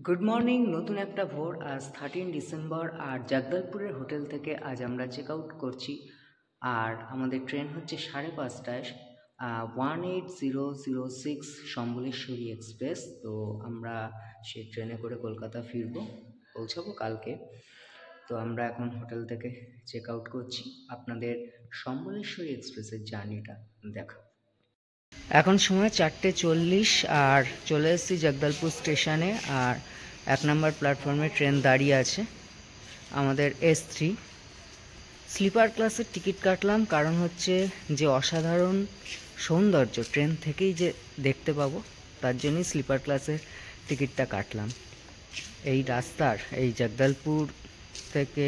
Good morning. নতুন একটা ভোর। আজ 13 ডিসেম্বর আর জগদলপুরের হোটেল থেকে আজ আমরা চেক আউট করছি। আর আমাদের ট্রেন হচ্ছে 5:30টায় 18:006 সম্বলেশ্বরী এক্সপ্রেস। তো আমরা সেই ট্রেনে করে কলকাতা পৌঁছাবো কালকে। তো আমরা এখন হোটেল থেকে চেক আউট করছি, আপনাদের সম্বলেশ্বরী এক্সপ্রেসের জার্নিটা দেখা। এখন সময় 4:40 আর চলে এসেছি জগদলপুর স্টেশনে। আর 1 নম্বর প্ল্যাটফর্মে ট্রেন দাঁড়িয়ে আছে আমাদের S3 স্লিপার ক্লাসের টিকিট কাটলাম, কারণ হচ্ছে যে অসাধারণ সৌন্দর্য ট্রেন থেকেই যে দেখতে পাবো তার জন্যই স্লিপার ক্লাসের টিকিটটা কাটলাম। এই রাস্তার এই জগদলপুর থেকে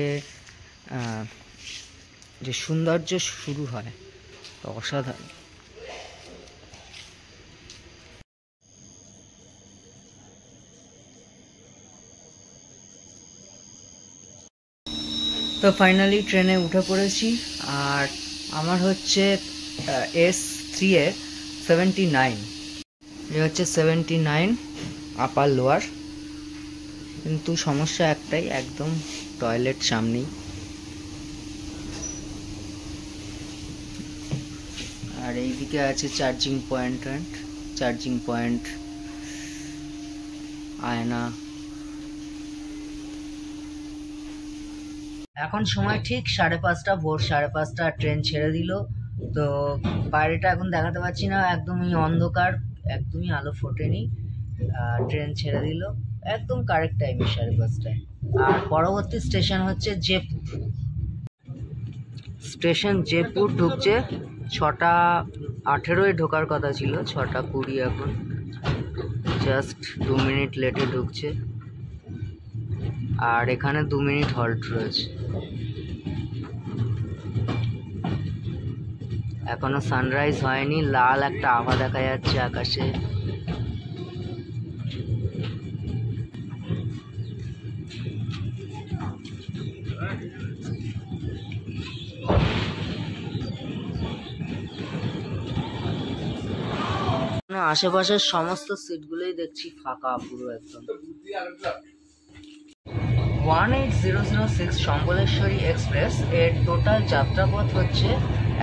যে সৌন্দর্য শুরু হয় অসাধারণ। তো ফাইনালি ট্রেনে উঠে পড়েছি আর আমার হচ্ছে S3 এ 79, এ হচ্ছে 79 আপার লোয়ার। কিন্তু সমস্যা একটাই, একদম টয়লেট সামনেই। আর এইদিকে আছে চার্জিং পয়েন্ট, আয়না। এখন সময় ঠিক 5:30, ভোর 5:30। ট্রেন ছেড়ে দিল। তো বাইরেটা এখন দেখাতে পাচ্ছি না, একদমই অন্ধকার, একদমই আলো ফোটেনি। ট্রেন ছেড়ে দিল একদম কারেক্ট টাইমে 5:30টায়। আর পরবর্তী স্টেশন হচ্ছে জয়পুর ঢুকছে 6:18 ঢোকার কথা ছিল, 6:20 এখন, জাস্ট 2 মিনিট লেটে ঢুকছে। আর এখানে 2 মিনিট হল্ট রয়েছে। এখনো সানরাইজ হয়নি, লাল একটা আভা দেখা যাচ্ছে আকাশে। আশেপাশের সমস্ত সিটগুলোই দেখছি ফাঁকা পুরো একদম। 18:006 সম্বলেশ্বরী এক্সপ্রেস এর টোটাল যাত্রাপথ হচ্ছে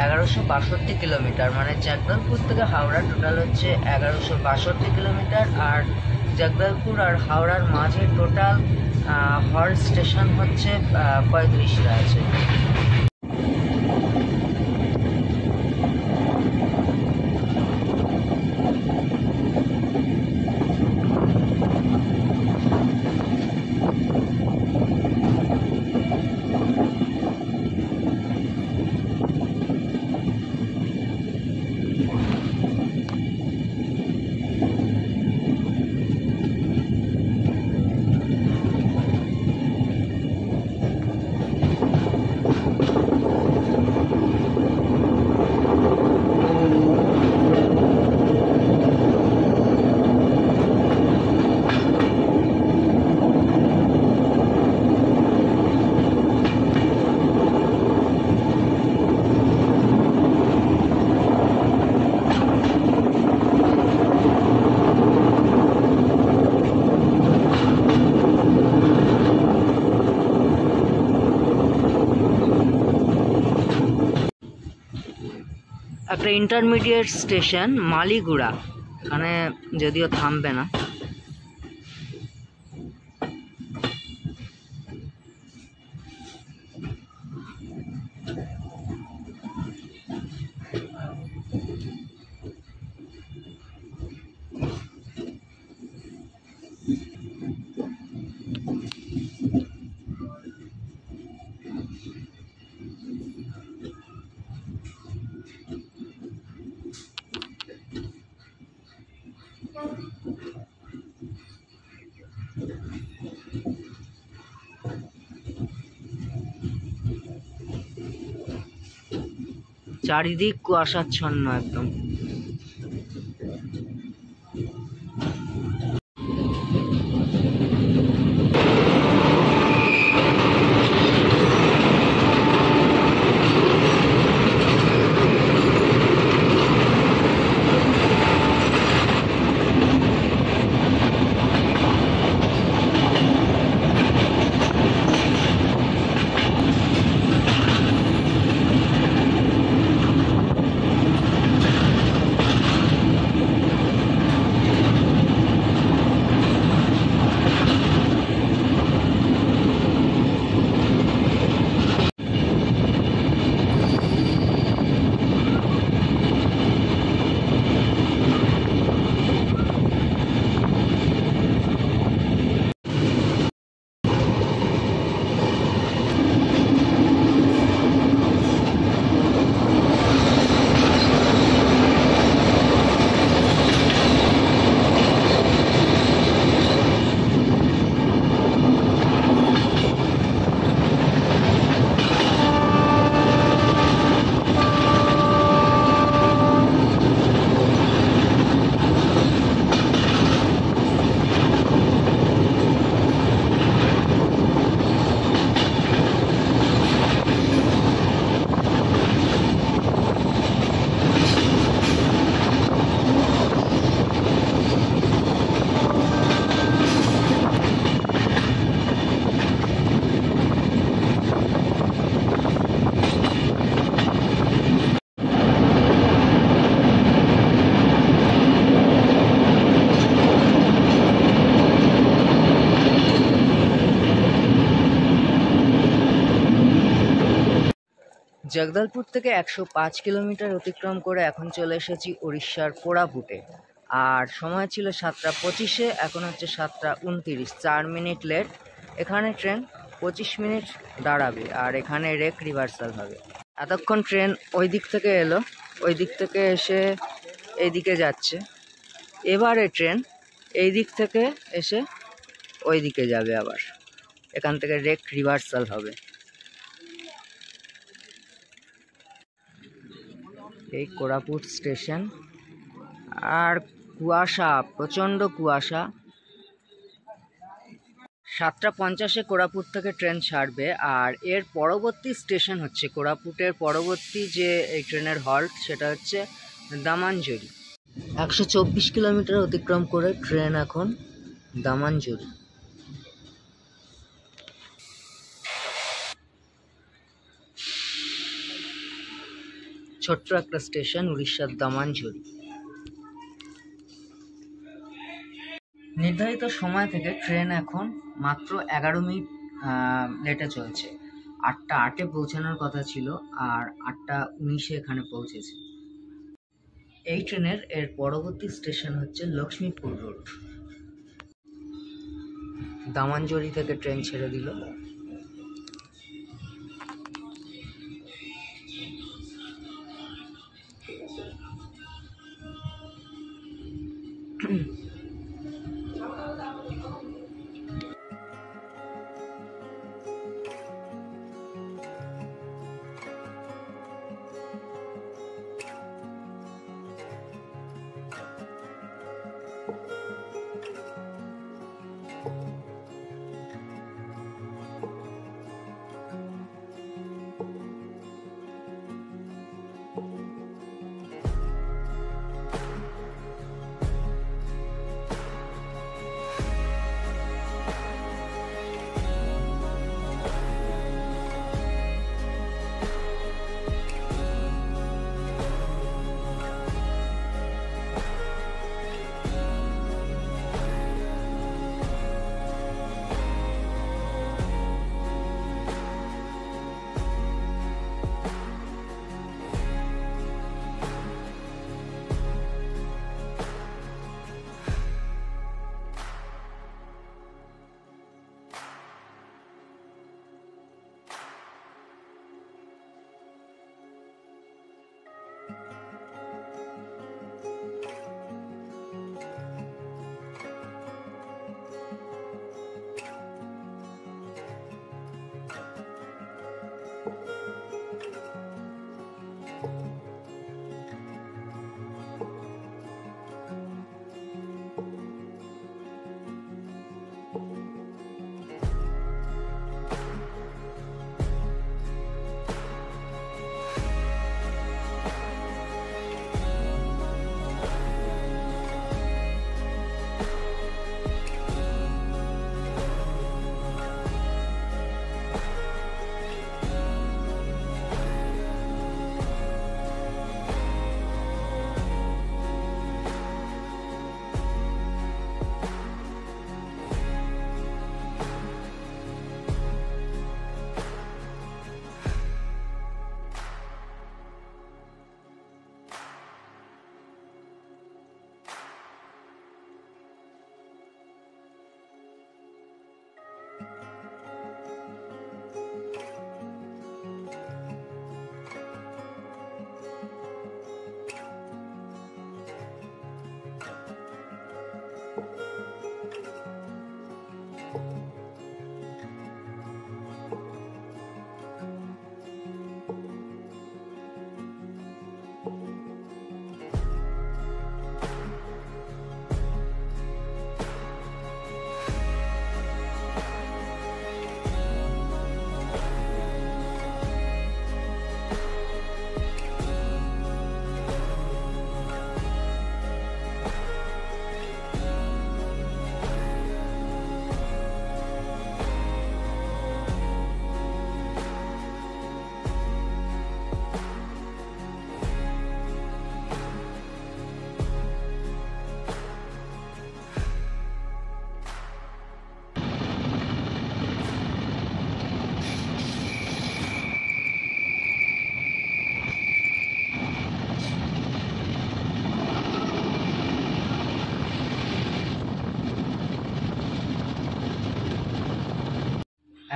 1162 কিলোমিটার। মানে জগদলপুর থেকে হাওড়া টোটাল হচ্ছে 1162 কিলোমিটার। আর জগদলপুর আর হাওড়ার মাঝে টোটাল হল্ট স্টেশন হচ্ছে 35টা আছে। একটা ইন্টারমিডিয়েট স্টেশন মালিগুড়া, এখানে যদিও থামবে না। চারিদিক কুয়াশাচ্ছন্ন একদম। জগদলপুর থেকে 105 কিলোমিটার অতিক্রম করে এখন চলে এসেছি উড়িষ্যার কোরাপুটে। আর সময় ছিল 7:25, এখন হচ্ছে 7:29, 4 মিনিট লেট। এখানে ট্রেন 25 মিনিট দাঁড়াবে আর এখানে রেক রিভার্সাল হবে। এতক্ষণ ট্রেন ওই দিক থেকে এলো, ওই দিক থেকে এসে এইদিকে যাচ্ছে। এবারে ট্রেন এই দিক থেকে এসে ওই দিকে যাবে, আবার এখান থেকে রেক রিভার্সাল হবে। এই কোরাপুট স্টেশন, আর কুয়াশা, প্রচণ্ড কুয়াশা। 7:50 কোরাপুট থেকে ট্রেন ছাড়বে আর এর পরবর্তী স্টেশন হচ্ছে, কোরাপুটের পরবর্তী যে এই ট্রেনের হল্ট সেটা হচ্ছে দামানজুরি। 124 কিলোমিটার অতিক্রম করে ট্রেন এখন দামানজুরি। ছোট্ট একটা স্টেশন উড়িষ্যার দামানজুরি। নির্ধারিত সময় থেকে ট্রেন এখন মাত্র 11 মিনিট লেটে চলছে। 8:08 পৌঁছানোর কথা ছিল আর 8:19 এখানে পৌঁছেছে। এই ট্রেনের এর পরবর্তী স্টেশন হচ্ছে লক্ষ্মীপুর রোড। দামানজুরি থেকে ট্রেন ছেড়ে দিল।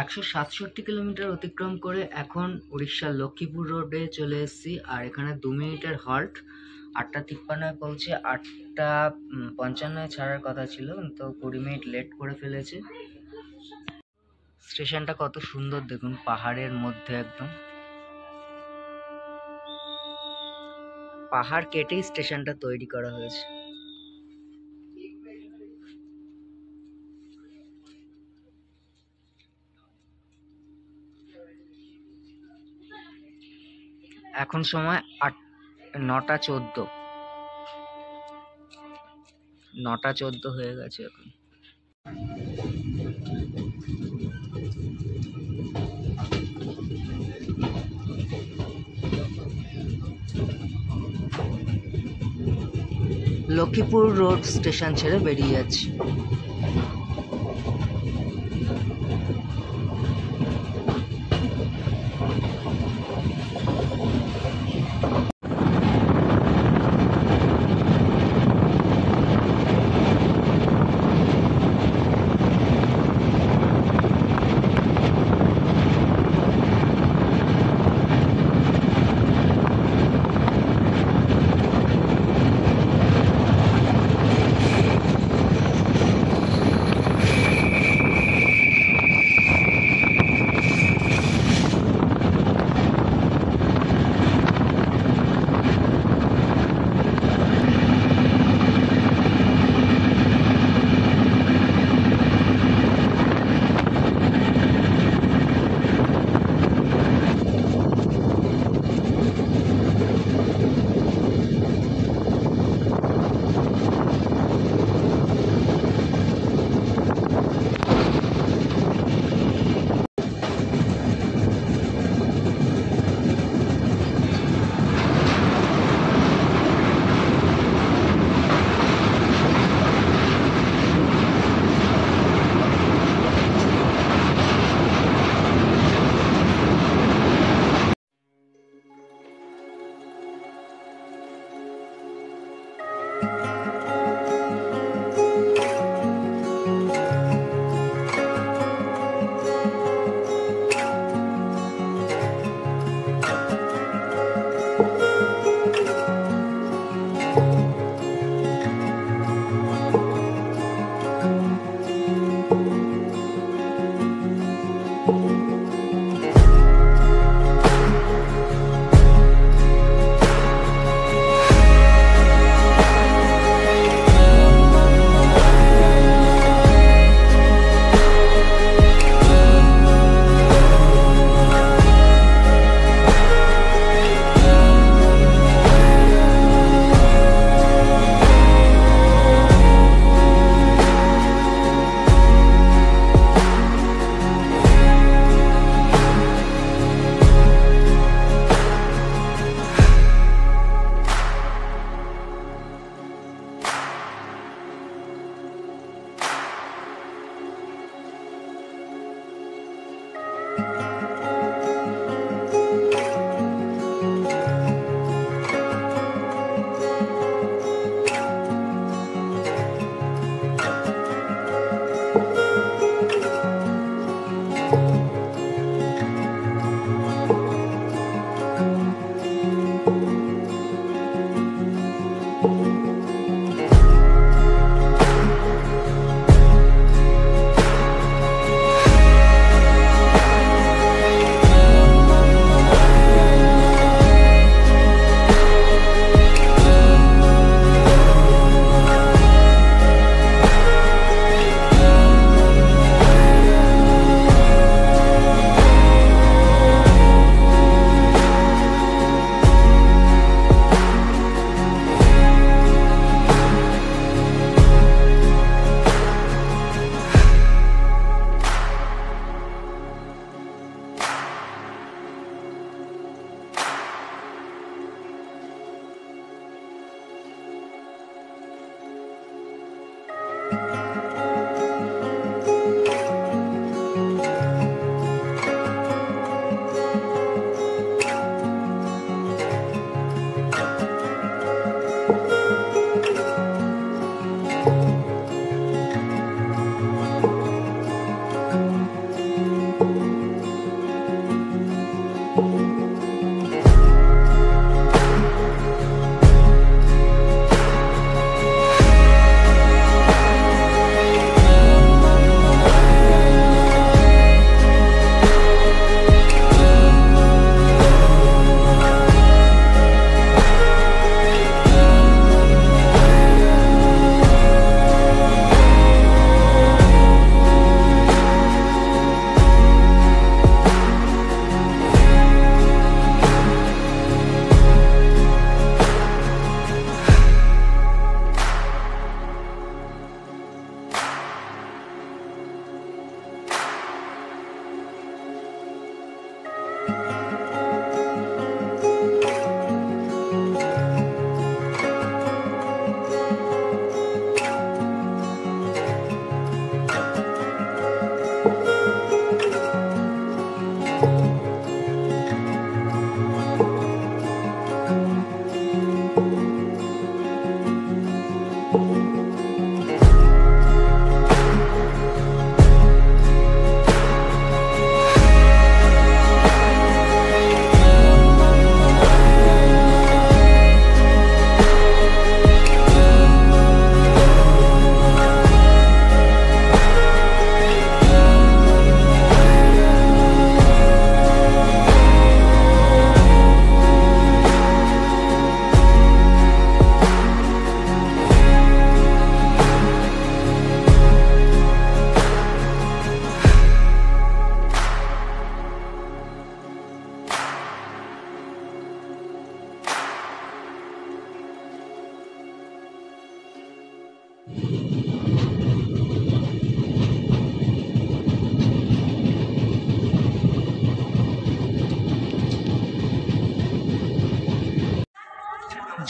167 কিলোমিটার অতিক্রম করে এখন উড়িষ্যার লক্ষ্মীপুর রোডে চলে এসেছি। আর এখানে 2 মিনিটের হল্ট। 8:53 পৌঁছে 8:55 ছাড়ার কথা ছিল, তো 20 মিনিট লেট করে ফেলেছে। স্টেশনটা কত সুন্দর দেখুন, পাহাড়ের মধ্যে একদম। পাহাড় কেটেই স্টেশনটা তৈরি করা হয়েছে। এখন সময় 9:14। 9:14 হয়ে গেছে এখন। লক্ষ্মীপুর রোড স্টেশন ছেড়ে বেরিয়ে যাচ্ছি।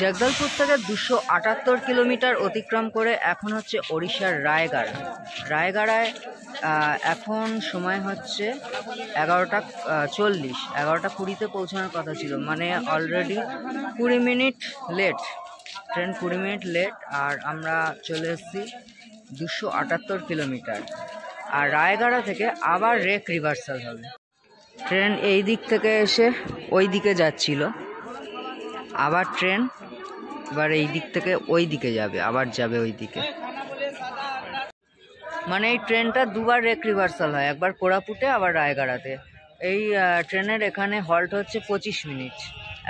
জগদলপুর থেকে 278 কিলোমিটার অতিক্রম করে এখন হচ্ছে ওড়িশার রায়গড়া। রায়গড়ায় এখন সময় হচ্ছে 11:40, 11:20 পৌঁছানোর কথা ছিল, মানে already 20 minute late, train 20 minute late. আর আমরা চলে এসেছি 278 কিলোমিটার। আর রায়গড়া থেকে আবার রেক রিভার্সাল হবে। ট্রেন এই দিক থেকে এসে ওই দিকে যাচ্ছিল, আবার ট্রেন এবার এই দিক থেকে ওই দিকে যাবে, আবার যাবে ওই দিকে। মানে এই ট্রেনটা দুবার রেক রিভার্সাল হয়, একবার কোরাপুটে আবার রায়গড়াতে। এই ট্রেনের এখানে হল্ট হচ্ছে 25 মিনিট,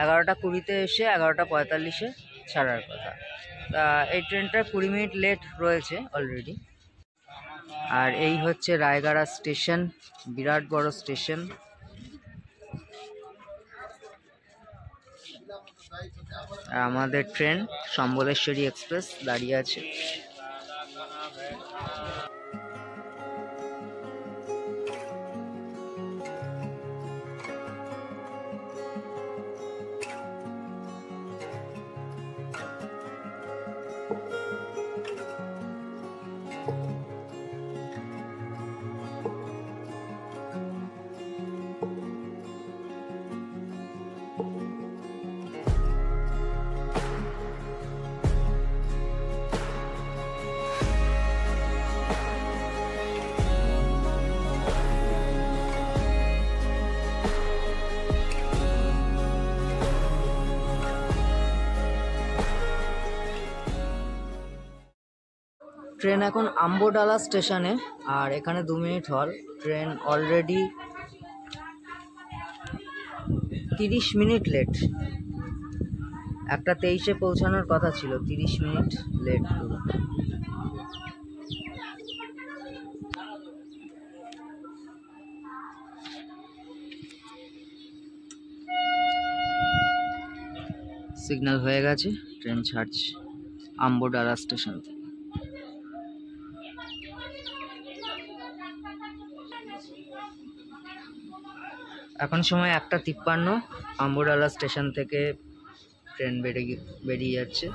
11:20 এসে 11:45 ছাড়ার কথা। তা এই ট্রেনটার 20 মিনিট লেট রয়েছে অলরেডি। আর এই হচ্ছে রায়গড়া স্টেশন, বিরাট বড় স্টেশন। আর আমাদের ট্রেন সম্বলেশ্বরী এক্সপ্রেস দাঁড়িয়ে আছে। ট্রেন এখন আম্বডালা স্টেশনে, আর এখানে 2 মিনিট হল। ট্রেন অলরেডি 30 মিনিট লেট, 1:23 পৌঁছানোর কথা ছিল, 30 মিনিট লেট পুরো। সিগন্যাল হয়ে গেছে, ট্রেন ছাড়ছে আম্বডালা স্টেশন থেকে। এখন সময় 1:53, আম্বডালা স্টেশন থেকে ট্রেন বেরিয়ে যাচ্ছে।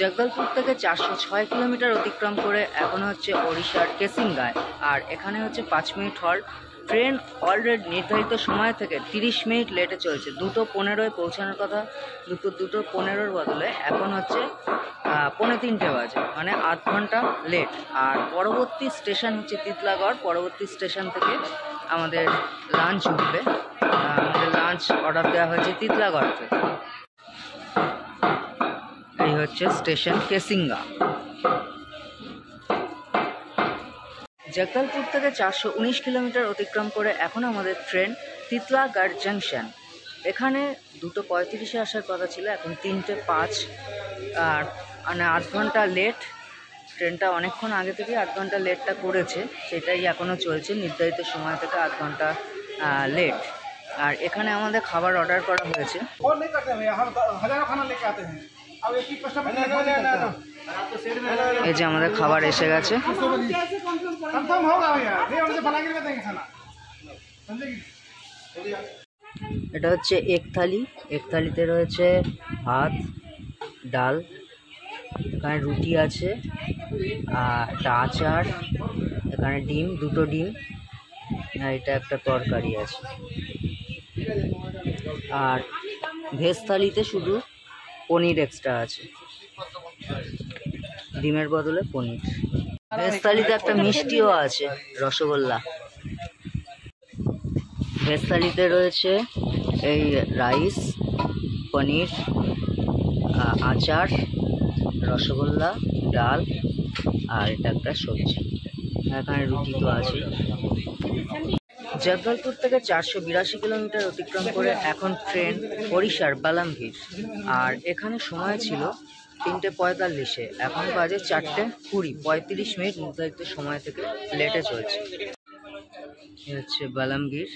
জগদলপুর থেকে 406 কিলোমিটার অতিক্রম করে এখন হচ্ছে ওড়িশার কেসিঙ্গায়। আর এখানে হচ্ছে 5 মিনিট হল্ট। ট্রেন অলরেডি নির্ধারিত সময় থেকে 30 মিনিট লেটে চলছে। 2:15 পৌঁছানোর কথা, 2:15 বদলে এখন হচ্ছে 2:45 বাজে, মানে আধ ঘন্টা লেট। আর পরবর্তী স্টেশন হচ্ছে তিতলাগড়। পরবর্তী স্টেশন থেকে আমাদের লাঞ্চ উঠবে। আমাদের লাঞ্চ অর্ডার দেওয়া হয়েছে তিতলাগড় থেকে। এই হচ্ছে স্টেশন কেসিঙ্গা। জগদলপুর থেকে 419 কিলোমিটার অতিক্রম করে এখন আমাদের ট্রেন তিতলাগড় জাংশন। এখানে 2:35 আসার কথা ছিল, এখন 3:05, আর মানে আধ ঘন্টা লেট। ট্রেনটা অনেকক্ষণ আগে থেকে আধ ঘন্টা লেটটা করেছে, সেটাই এখনও চলছে। নির্ধারিত সময় থেকে আধ ঘন্টা লেট। আর এখানে আমাদের খাবার অর্ডার করা হয়েছে। এই যে আমাদের খাবার এসে গেছে। এটা হচ্ছে এক থালি। এক থালিতে রয়েছে ভাত, ডাল, এখানে রুটি আছে, একটা আচার, এখানে ডিম, 2টো ডিম, আর এটা একটা তরকারি আছে। আর ভেজ থালিতে শুধু পনির এক্সট্রা আছে, ডিমের বদলে পনির। ভেজ থালিতে একটা মিষ্টিও আছে, রসগোল্লা। ভেজ থালিতে রয়েছে এই রাইস, পনির, আচার, রসগোল্লা, ডাল, আর এটা একটা সবজি। এখানে রুটি তো আছে। জগদলপুর থেকে 482 কিলোমিটার অতিক্রম করে এখন ট্রেন ওড়িশার বালাঙ্গীর। আর এখানে সময় ছিল 3:45, এখন বাজে 4:20, 35 মিনিট নির্ধারিত সময় থেকে লেটে চলছে। এ হচ্ছে বালামগীর।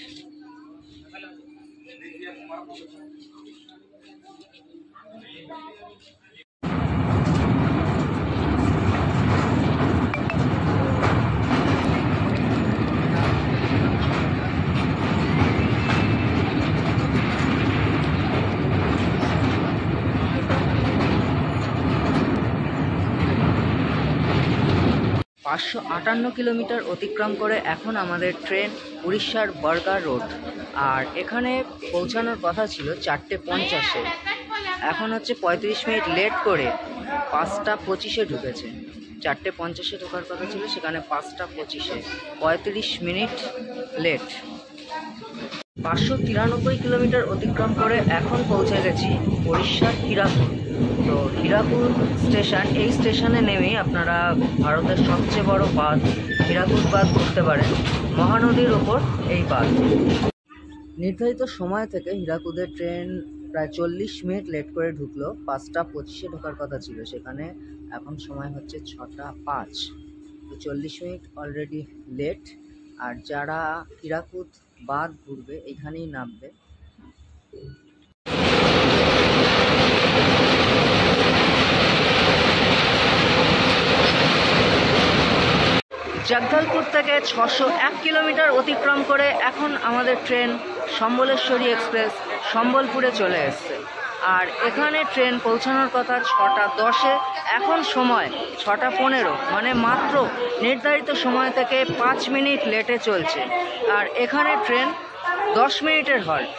পাঁচশো 58 কিলোমিটার অতিক্রম করে এখন আমাদের ট্রেন উড়িষ্যার বর্গা রোড, আর এখানে পৌঁছানোর কথা ছিল 4:50, এখন হচ্ছে 35 মিনিট লেট করে 5:25 ঢুকেছে। 4:50 ঢোকার কথা ছিল, সেখানে 5:25, 35 মিনিট লেট। 593 কিলোমিটার অতিক্রম করে এখন পৌঁছে গেছি উড়িষ্যার হীরাকুদ। তো হীরাকুদ স্টেশন, এই স্টেশনে নেমেই আপনারা ভারতের সবচেয়ে বড় বাঁধ হীরাকুদ বাঁধ ঘুরতে পারেন। মহানদীর ওপর এই বাঁধ। নির্ধারিত সময় থেকে হীরাকুদের ট্রেন প্রায় 40 মিনিট লেট করে ঢুকলো। 5:25 ঢোকার কথা ছিল, সেখানে এখন সময় হচ্ছে 6:05, তো 40 মিনিট অলরেডি লেট। আর যারা হীরাকুদ বাঁধ ঘুরবে এখানেই নামবে। জগদলপুর থেকে 601 কিলোমিটার অতিক্রম করে এখন আমাদের ট্রেন সম্বলেশ্বরী এক্সপ্রেস সম্বলপুরে চলে এসছে। আর এখানে ট্রেন পৌঁছানোর কথা 6:10, এখন সময় 6:15, মানে মাত্র নির্ধারিত সময় থেকে 5 মিনিট লেটে চলছে। আর এখানে ট্রেন 10 মিনিটের হল্ট।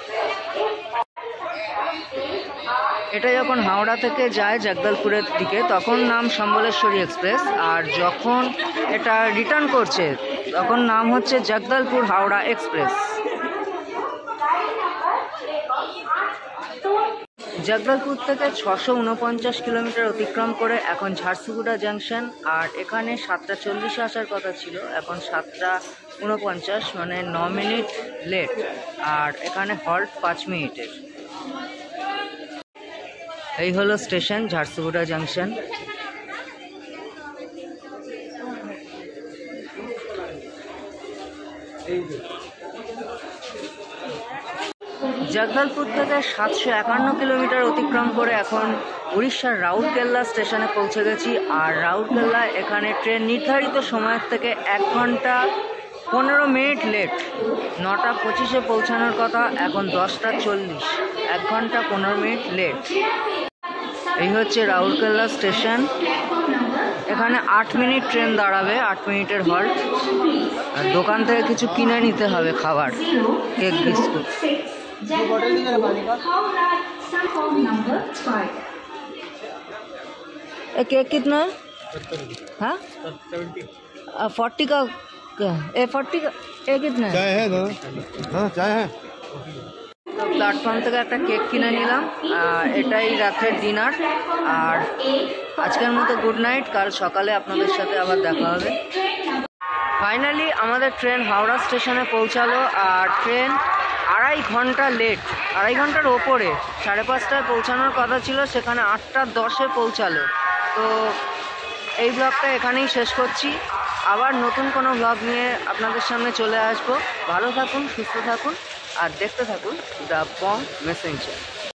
এটা যখন হাওড়া থেকে যায় জগদলপুরের দিকে তখন নাম সম্বলেশ্বরী এক্সপ্রেস, আর যখন এটা রিটার্ন করছে তখন নাম হচ্ছে জগদলপুর হাওড়া এক্সপ্রেস। জগদলপুর থেকে 649 কিলোমিটার অতিক্রম করে এখন ঝারসুগুড়া জাংশন, আর এখানে 7:40 আসার কথা ছিল, এখন 7:49, মানে 9 মিনিট লেট। আর এখানে হল্ট 5 মিনিটের। এই হলো স্টেশন ঝারসুগুড়া জাংশন। জগদলপুর থেকে 751 কিলোমিটার অতিক্রম করে এখন উড়িষ্যার রাউরকেল্লা স্টেশনে পৌঁছে গেছি। আর রাউরকেল্লা এখানে ট্রেন নির্ধারিত সময়ের থেকে 1 ঘন্টা 15 মিনিট লেট। 9:25 পৌঁছানোর কথা, এখন 10:40, 1 ঘন্টা 15 মিনিট লেট। এই হচ্ছে রাউরকেল্লা স্টেশন। এখানে 8 মিনিট ট্রেন দাঁড়াবে, 8 মিনিটের হল্ট। আর দোকান থেকে কিছু কিনে নিতে হবে খাবার, কেক বিস্কুট। केक कितना है? हाँ 40 का, 40 का। कितना है? चाय है दादा? हाँ चाय है। তো প্ল্যাটফর্ম থেকে একটা কেক কিনে নিলাম। এটাই রাতের ডিনার। আর আজকের মতো গুড নাইট, কাল সকালে আপনাদের সাথে আবার দেখা হবে। ফাইনালি আমাদের ট্রেন হাওড়া স্টেশনে পৌঁছালো। আর ট্রেন 2.5 ঘন্টা লেট, 2.5 ঘন্টার ওপরে। 5:30 পৌঁছানোর কথা ছিল, সেখানে 8:10 পৌঁছালো। তো এই ব্লগটা এখানেই শেষ করছি। আবার নতুন কোনো ব্লগ নিয়ে আপনাদের সামনে চলে আসবো। ভালো থাকুন, সুস্থ থাকুন, আর দেখতে থাকুন দ্য বং মেসেঞ্জার।